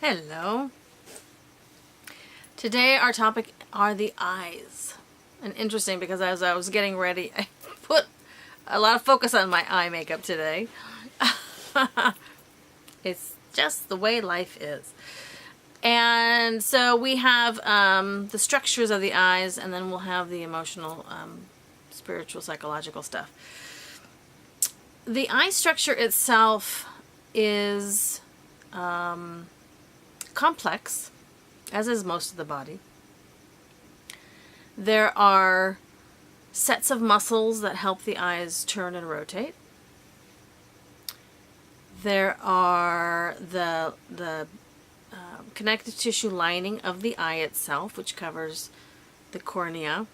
Hello. Today our topic are the eyes. And interesting because as I was getting ready, I put a lot of focus on my eye makeup today. It's just the way life is. And so we have the structures of the eyes, and then we'll have the emotional, spiritual, psychological stuff. The eye structure itself is complex, as is most of the body. There are sets of muscles that help the eyes turn and rotate. There are the connective tissue lining of the eye itself, which covers the cornea.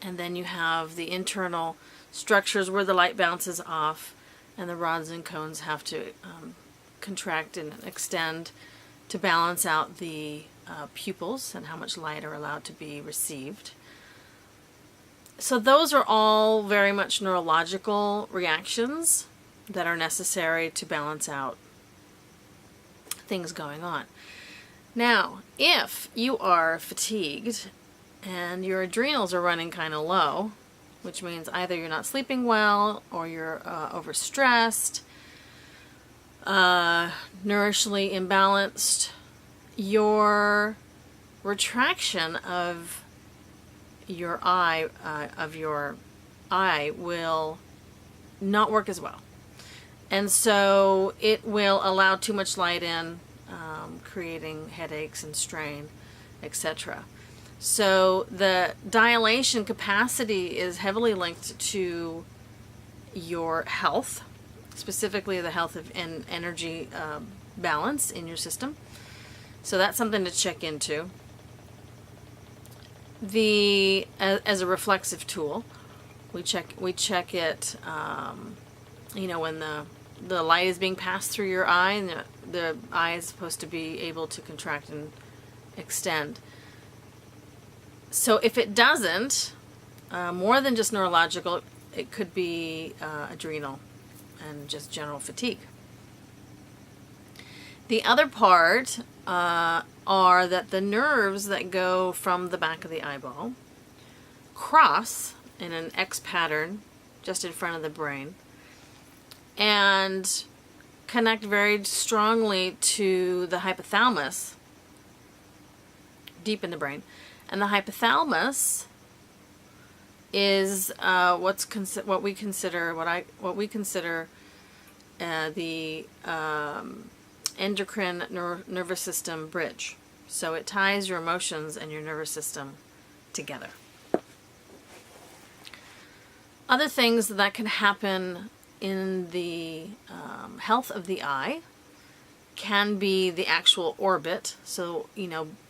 And then you have the internal structures where the light bounces off, and the rods and cones have to contract and extend to balance out the pupils and how much light are allowed to be received. So those are all very much neurological reactions that are necessary to balance out things going on. Now, if you are fatigued and your adrenals are running kind of low, which means either you're not sleeping well or you're overstressed, nourishingly imbalanced, your retraction of your eye will not work as well. And so it will allow too much light in, creating headaches and strain, etc. So the dilation capacity is heavily linked to your health, specifically the health of energy balance in your system. So that's something to check into. As a reflexive tool, we check it. When the light is being passed through your eye, and the eye is supposed to be able to contract and extend. So if it doesn't, more than just neurological, it could be adrenal and just general fatigue. The other part are that the nerves that go from the back of the eyeball cross in an X pattern just in front of the brain and connect very strongly to the hypothalamus deep in the brain. And the hypothalamus is what we consider the endocrine nervous system bridge. So it ties your emotions and your nervous system together. Other things that can happen in the health of the eye can be the actual orbit. So,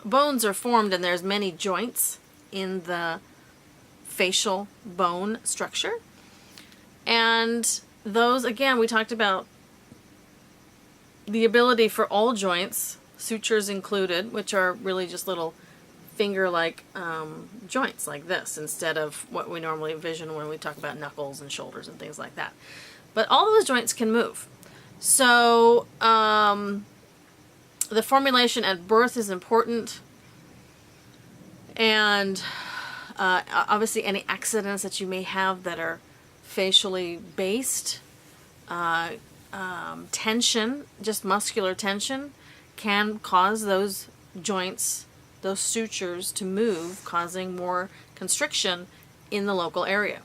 bones are formed and there's many joints in the facial bone structure. And those, again, we talked about the ability for all joints, sutures included, which are really just little finger-like joints like this, instead of what we normally envision when we talk about knuckles and shoulders and things like that. But all those joints can move. So the formulation at birth is important, and obviously any accidents that you may have that are facially based, tension, just muscular tension, can cause those joints, those sutures to move, causing more constriction in the local area.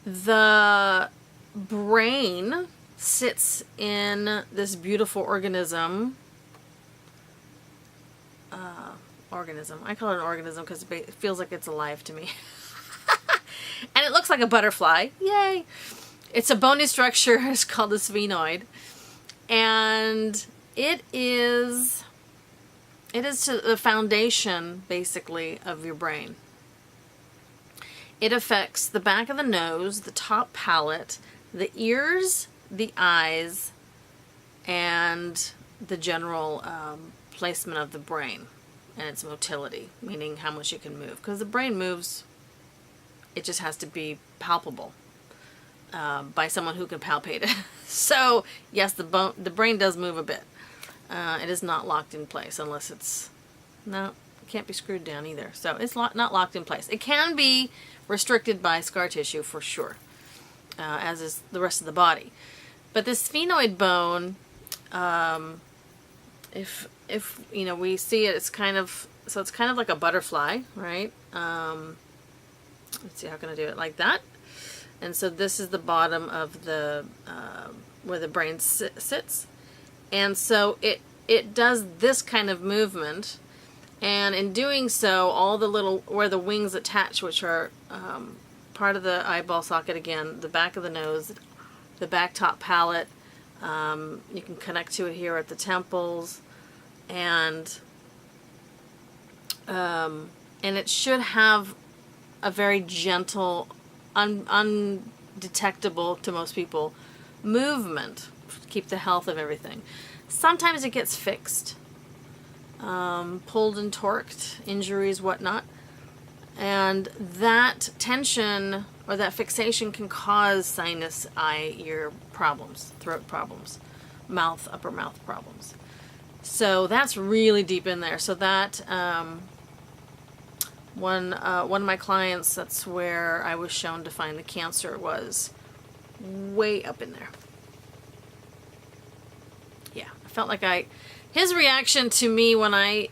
The brain sits in this beautiful organism. I call it an organism because it feels like it's alive to me. And it looks like a butterfly. Yay! It's a bony structure. It's called the sphenoid. And it is to the foundation, basically, of your brain. It affects the back of the nose, the top palate, the ears, the eyes, and the general placement of the brain and its motility, meaning how much it can move. Because the brain moves, it just has to be palpable. by someone who can palpate it. So yes, the brain does move a bit. It is not locked in place unless it's, no, it can't be screwed down either. So it's not locked in place. It can be restricted by scar tissue for sure, as is the rest of the body. But this sphenoid bone, if you know, we see it, it's kind of like a butterfly, right? Let's see, how can I do it like that? And so this is the bottom of the where the brain sits, and so it does this kind of movement, and in doing so, all the little, where the wings attach, which are part of the eyeball socket, again, the back of the nose, the back top palate, you can connect to it here at the temples, and it should have a very gentle, undetectable to most people movement to keep the health of everything. Sometimes it gets fixed, pulled and torqued, injuries, whatnot, and that tension or that fixation can cause sinus, eye, ear problems, throat problems, mouth, upper mouth problems. So that's really deep in there. So that one of my clients, that's where I was shown to find the cancer, was way up in there. Yeah, I felt like his reaction to me when I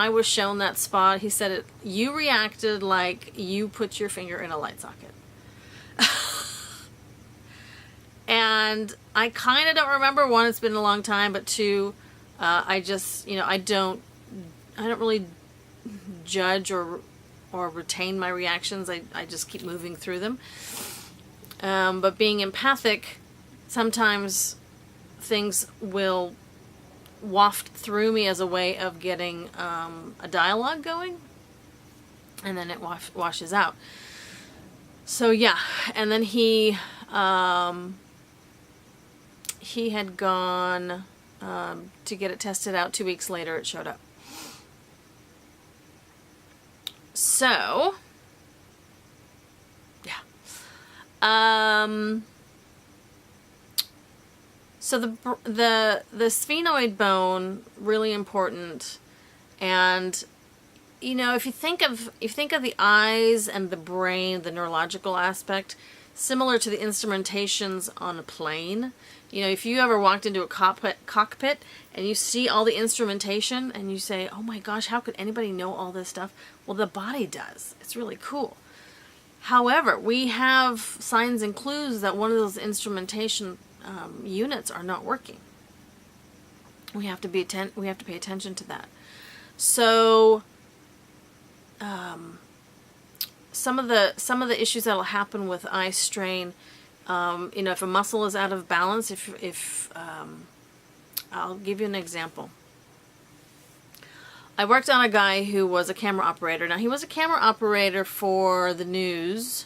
was shown that spot, he said, you reacted like you put your finger in a light socket. And I kind of don't remember, one, it's been a long time, but two, I just, you know, I don't really judge or retain my reactions. I just keep moving through them. But being empathic, sometimes things will waft through me as a way of getting a dialogue going, and then it washes out. So yeah, and then he had gone to get it tested out. 2 weeks later, it showed up. So, yeah. So the sphenoid bone, really important, and you know, if you think of the eyes and the brain, the neurological aspect, similar to the instrumentations on a plane. You know, if you ever walked into a cockpit and you see all the instrumentation and you say, oh my gosh, how could anybody know all this stuff? Well, the body does. It's really cool. However, we have signs and clues that one of those instrumentation units are not working. We have to pay attention to that. So, some of the issues that'll happen with eye strain, you know, if a muscle is out of balance, if I'll give you an example. I worked on a guy who was a camera operator. Now, he was a camera operator for the news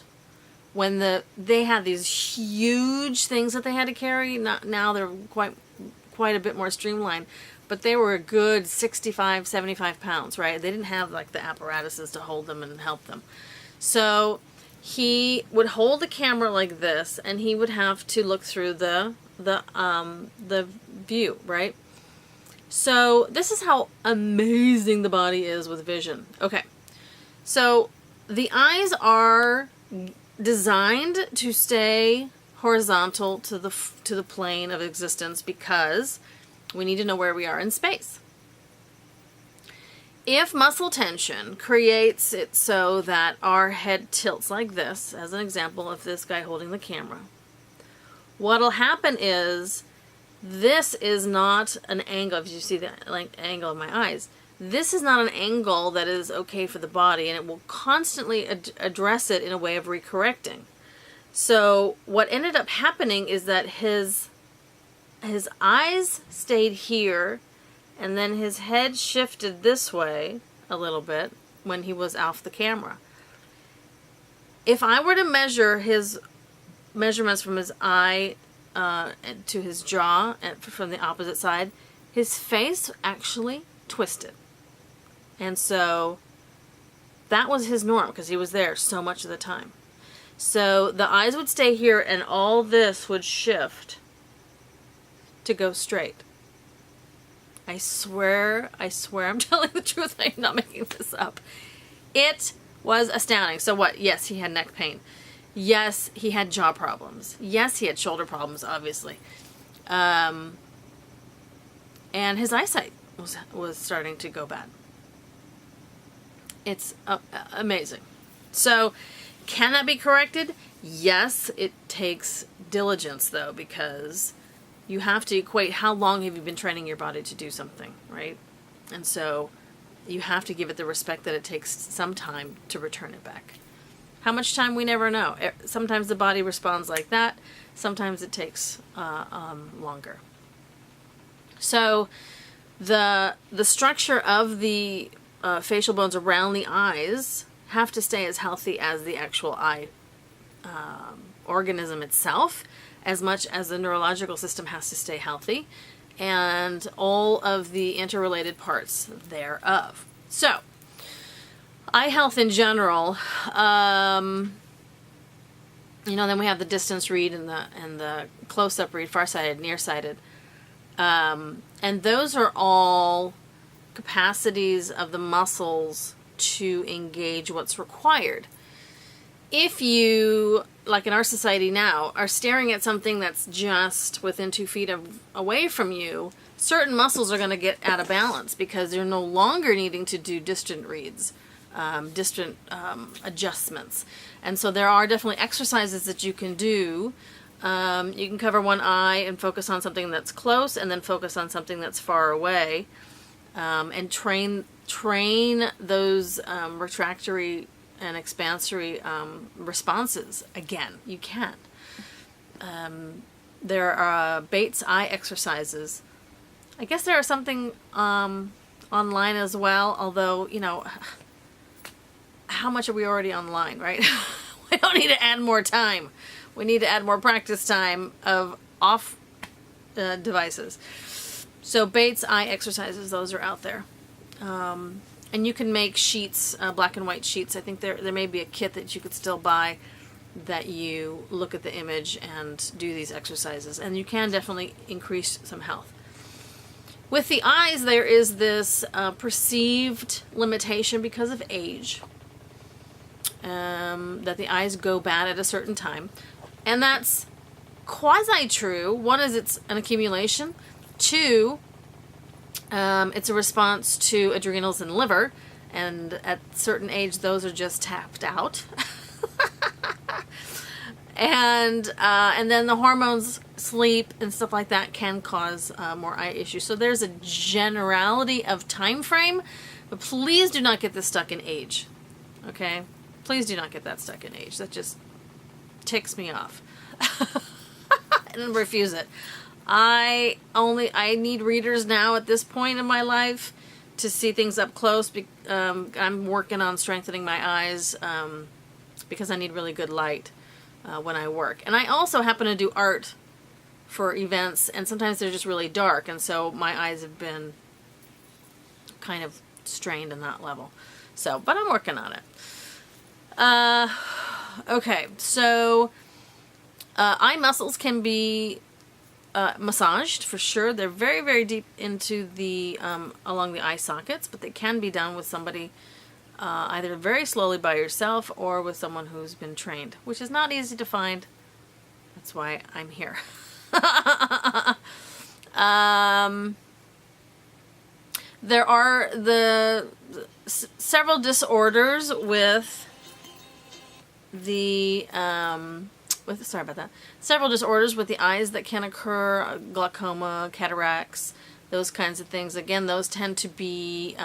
when they had these huge things that they had to carry. Now they're quite a bit more streamlined, but they were a good 65, 75 pounds, right? They didn't have like the apparatuses to hold them and help them. So he would hold the camera like this, and he would have to look through the view, right? So this is how amazing the body is with vision. Okay, so the eyes are designed to stay horizontal to the plane of existence because we need to know where we are in space. If muscle tension creates it so that our head tilts like this, as an example of this guy holding the camera, what'll happen is this is not an angle. If you see the angle of my eyes, this is not an angle that is okay for the body, and it will constantly address it in a way of recorrecting. So what ended up happening is that his eyes stayed here, and then his head shifted this way a little bit when he was off the camera. If I were to measure his measurements from his eye to his jaw and from the opposite side, his face actually twisted. And so that was his norm because he was there so much of the time. So the eyes would stay here and all this would shift to go straight. I swear I'm telling the truth. I'm not making this up. It was astounding. So what? Yes, he had neck pain. Yes, he had jaw problems. Yes, he had shoulder problems, obviously. And his eyesight was starting to go bad. It's amazing. So, can that be corrected? Yes, it takes diligence, though, because you have to equate how long have you been training your body to do something, right? And so you have to give it the respect that it takes some time to return it back. How much time, we never know. Sometimes the body responds like that. Sometimes it takes longer. So the structure of the facial bones around the eyes have to stay as healthy as the actual eye organism itself, as much as the neurological system has to stay healthy, and all of the interrelated parts thereof. So, eye health in general, then we have the distance read and the close-up read, farsighted, nearsighted, and those are all capacities of the muscles to engage what's required. If you, like in our society now, are staring at something that's just within 2 feet away from you, certain muscles are going to get out of balance because you're no longer needing to do distant reads, distant adjustments. And so there are definitely exercises that you can do. You can cover one eye and focus on something that's close, and then focus on something that's far away, and train those retractory and expansory responses. Again, you can. There are Bates eye exercises. I guess there are something online as well, although, how much are we already online, right? We don't need to add more time. We need to add more practice time of off devices. So Bates eye exercises, those are out there. And you can make sheets, black and white sheets. I think there may be a kit that you could still buy that you look at the image and do these exercises. And you can definitely increase some health. With the eyes, there is this perceived limitation because of age, that the eyes go bad at a certain time. And that's quasi-true. One is it's an accumulation. Two, it's a response to adrenals and liver, and at a certain age those are just tapped out. and then the hormones, sleep, and stuff like that can cause more eye issues. So there's a generality of time frame, but please do not get this stuck in age. Okay? Please do not get that stuck in age. That just ticks me off. And refuse it. I need readers now at this point in my life to see things up close. I'm working on strengthening my eyes because I need really good light when I work. And I also happen to do art for events, and sometimes they're just really dark, and so my eyes have been kind of strained in that level. So, but I'm working on it. Okay, so eye muscles can be massaged for sure. They're very, very deep into the along the eye sockets, but they can be done with somebody either very slowly by yourself or with someone who's been trained, which is not easy to find. That's why I'm here. There are several disorders with the several disorders with the eyes that can occur: glaucoma, cataracts, those kinds of things. Again, those tend to be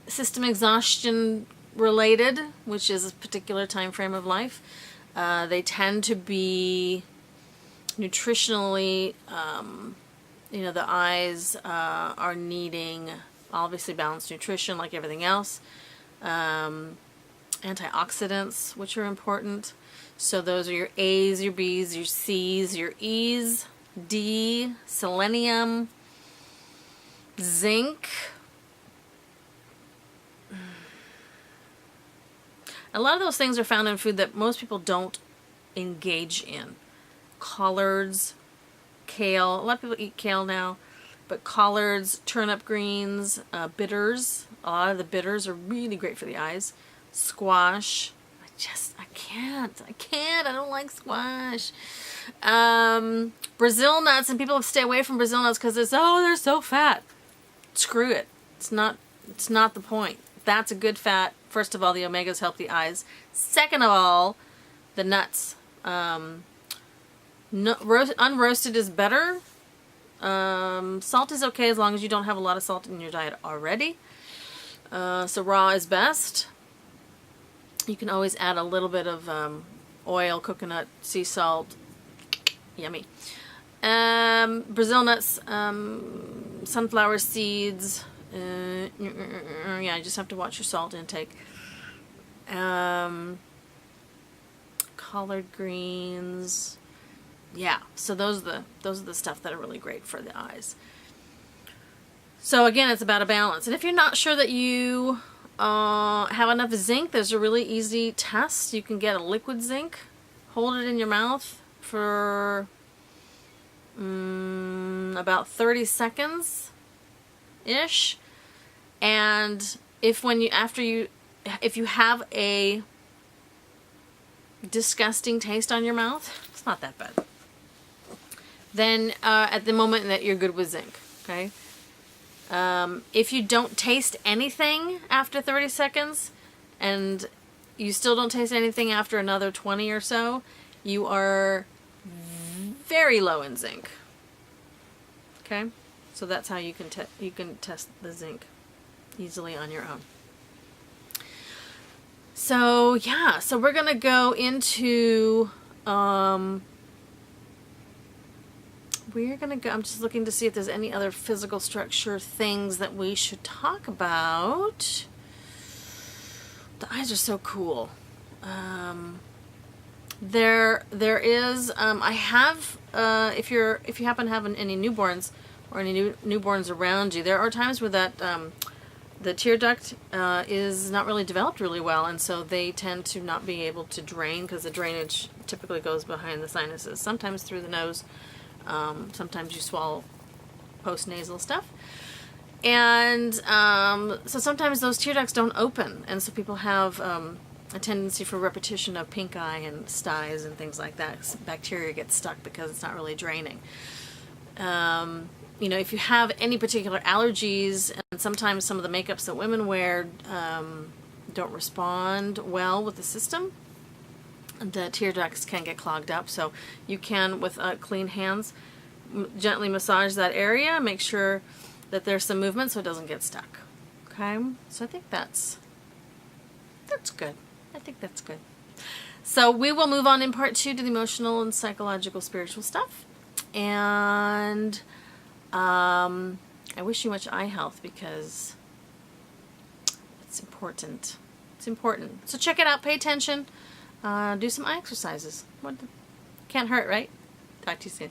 system exhaustion related, which is a particular time frame of life. They tend to be nutritionally, the eyes are needing obviously balanced nutrition like everything else. Antioxidants, which are important. So those are your A's, your B's, your C's, your E's, D, selenium, zinc. A lot of those things are found in food that most people don't engage in. Collards, kale. A lot of people eat kale now, but collards, turnip greens, bitters. A lot of the bitters are really great for the eyes. Squash. I can't. I don't like squash. Brazil nuts, and people stay away from Brazil nuts because they're so fat. Screw it. It's not the point. That's a good fat. First of all, the omegas help the eyes. Second of all, the nuts. Unroasted is better. Salt is okay as long as you don't have a lot of salt in your diet already. So raw is best. You can always add a little bit of oil, coconut, sea salt. Yummy. Brazil nuts, sunflower seeds. Yeah, you just have to watch your salt intake. Collard greens. Yeah, so those are the stuff that are really great for the eyes. So again, it's about a balance. And if you're not sure that you have enough zinc, there's a really easy test. You can get a liquid zinc, hold it in your mouth for about 30 seconds ish, and if you have a disgusting taste on your mouth, it's not that bad, then at the moment that you're good with zinc. Okay. If you don't taste anything after 30 seconds and you still don't taste anything after another 20 or so, you are very low in zinc. Okay? So that's how you can test the zinc easily on your own. So yeah, so we're going to go into I'm just looking to see if there's any other physical structure things that we should talk about. The eyes are so cool. There is, I have, if you happen to have any newborns or any newborns around you, there are times where that, the tear duct is not really developed really well, and so they tend to not be able to drain because the drainage typically goes behind the sinuses, sometimes through the nose. Sometimes you swallow post-nasal stuff. And so sometimes those tear ducts don't open, and so people have a tendency for repetition of pink eye and styes and things like that. Bacteria gets stuck because it's not really draining. You know, if you have any particular allergies, and sometimes some of the makeups that women wear don't respond well with the system, the tear ducts can get clogged up, so you can, with clean hands, gently massage that area, make sure that there's some movement so it doesn't get stuck. Okay, so I think that's good. I think that's good. So we will move on in part 2 to the emotional and psychological spiritual stuff, and I wish you much eye health because it's important. It's important. So check it out, pay attention. Do some eye exercises. Can't hurt, right? Talk to you soon.